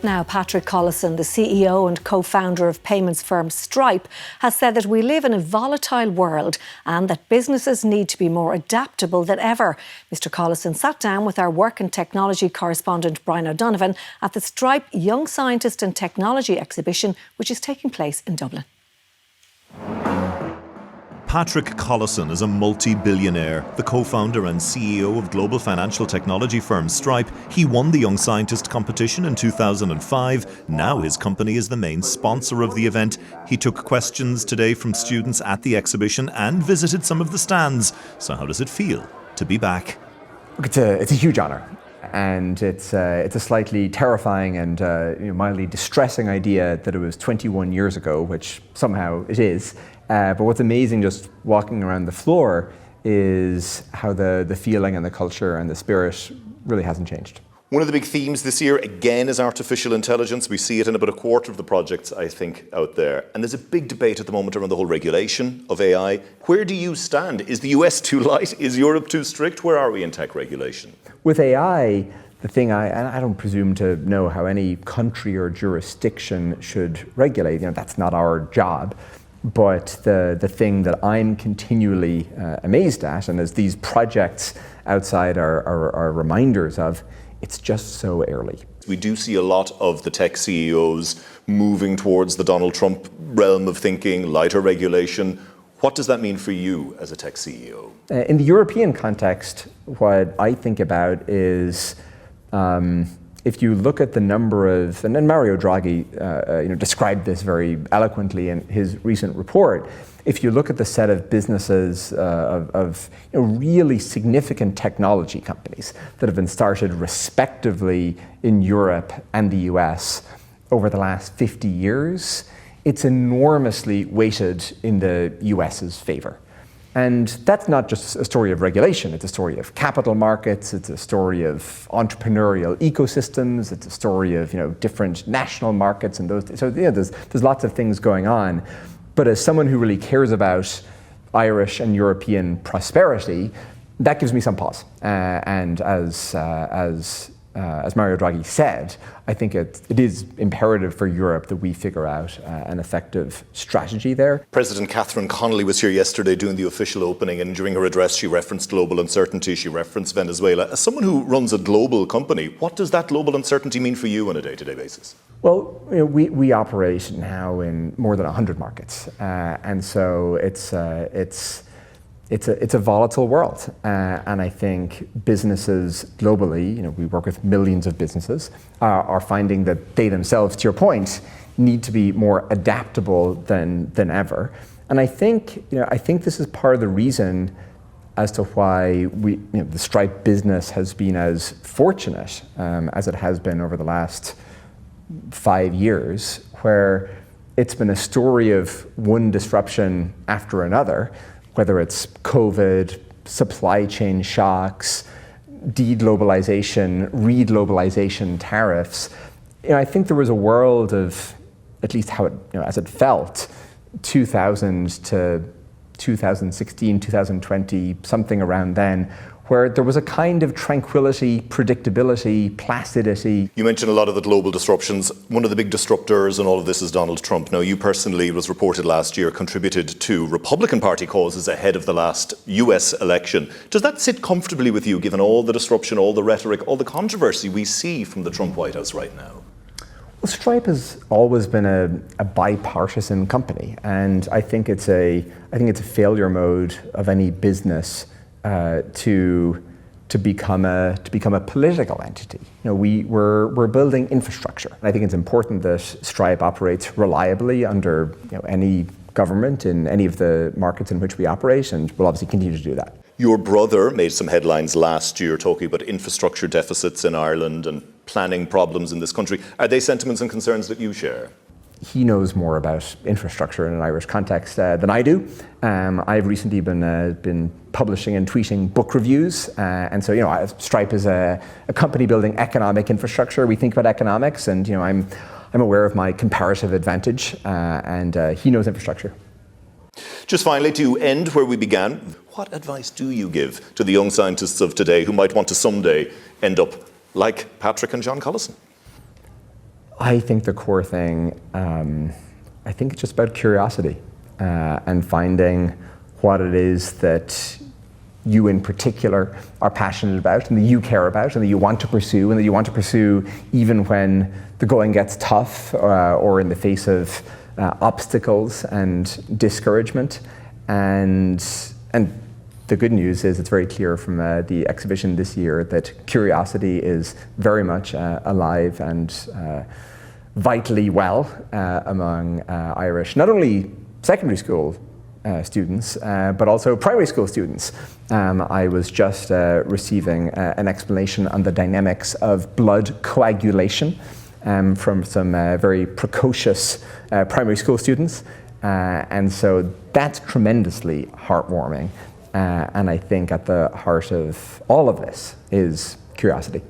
Now, Patrick Collison, the CEO and co-founder of payments firm Stripe, has said that we live in a volatile world and that businesses need to be more adaptable than ever. Mr. Collison sat down with our work and technology correspondent Brian O'Donovan at the Stripe Young Scientist and Technology exhibition, which is taking place in Dublin. Patrick Collison is a multi-billionaire, the co-founder and CEO of global financial technology firm Stripe. He won the Young Scientist competition in 2005. Now his company is the main sponsor of the event. He took questions today from students at the exhibition and visited some of the stands. So how does it feel to be back? It's a huge honour. And it's a slightly terrifying and mildly distressing idea that it was 21 years ago, which somehow it is. But what's amazing just walking around the floor is how the feeling and the culture and the spirit really hasn't changed. One of the big themes this year, again, is artificial intelligence. We see it in about a quarter of the projects, I think, out there. And there's a big debate at the moment around the whole regulation of AI. Where do you stand? Is the US too light? Is Europe too strict? Where are we in tech regulation? With AI, the thing I don't presume to know how any country or jurisdiction should regulate. That's not our job. But the thing that I'm continually amazed at, and as these projects outside are reminders of, it's just so early. We do see a lot of the tech CEOs moving towards the Donald Trump realm of thinking, lighter regulation. What does that mean for you as a tech CEO? In the European context, what I think about is if you look at the number of, and then Mario Draghi described this very eloquently in his recent report, if you look at the set of businesses of really significant technology companies that have been started respectively in Europe and the US over the last 50 years, it's enormously weighted in the US's favor. And that's not just a story of regulation, it's a story of capital markets, it's a story of entrepreneurial ecosystems, it's a story of different national markets and those. So there's lots of things going on. But as someone who really cares about Irish and European prosperity, that gives me some pause. And as Mario Draghi said, I think it is imperative for Europe that we figure out an effective strategy there. President Catherine Connolly was here yesterday doing the official opening, and during her address she referenced global uncertainty, she referenced Venezuela. As someone who runs a global company, what does that global uncertainty mean for you on a day-to-day basis? Well, we operate now in more than 100 markets, and so it's a volatile world, and I think businesses globally, we work with millions of businesses, are finding that they themselves, to your point, need to be more adaptable than ever. And I think this is part of the reason as to why the Stripe business has been as fortunate as it has been over the last 5 years, where it's been a story of one disruption after another. Whether it's COVID, supply chain shocks, de-globalization, re-globalization tariffs, I think there was a world of, at least how it, as it felt, 2000 to 2016, 2020, something around then, where there was a kind of tranquility, predictability, placidity. You mentioned a lot of the global disruptions. One of the big disruptors in all of this is Donald Trump. Now, you personally, it was reported last year, contributed to Republican Party causes ahead of the last US election. Does that sit comfortably with you, given all the disruption, all the rhetoric, all the controversy we see from the Trump White House right now? Well, Stripe has always been a bipartisan company, and I think it's a failure mode of any business to become a political entity. We're building infrastructure. I think it's important that Stripe operates reliably under any government in any of the markets in which we operate, and we'll obviously continue to do that. Your brother made some headlines last year talking about infrastructure deficits in Ireland and planning problems in this country. Are they sentiments and concerns that you share? He knows more about infrastructure in an Irish context than I do. I've recently been publishing and tweeting book reviews, and so Stripe is a company building economic infrastructure. We think about economics, and I'm aware of my comparative advantage, and he knows infrastructure. Just finally, to end where we began, what advice do you give to the young scientists of today who might want to someday end up like Patrick and John Collison? I think the core thing, I think it's just about curiosity and finding what it is that you in particular are passionate about and that you care about and that you want to pursue and that you want to pursue even when the going gets tough or in the face of obstacles and discouragement. And the good news is it's very clear from the exhibition this year that curiosity is very much alive and vitally well among Irish, not only secondary school students, but also primary school students. I was just receiving an explanation on the dynamics of blood coagulation from some very precocious primary school students. And so that's tremendously heartwarming. And I think at the heart of all of this is curiosity.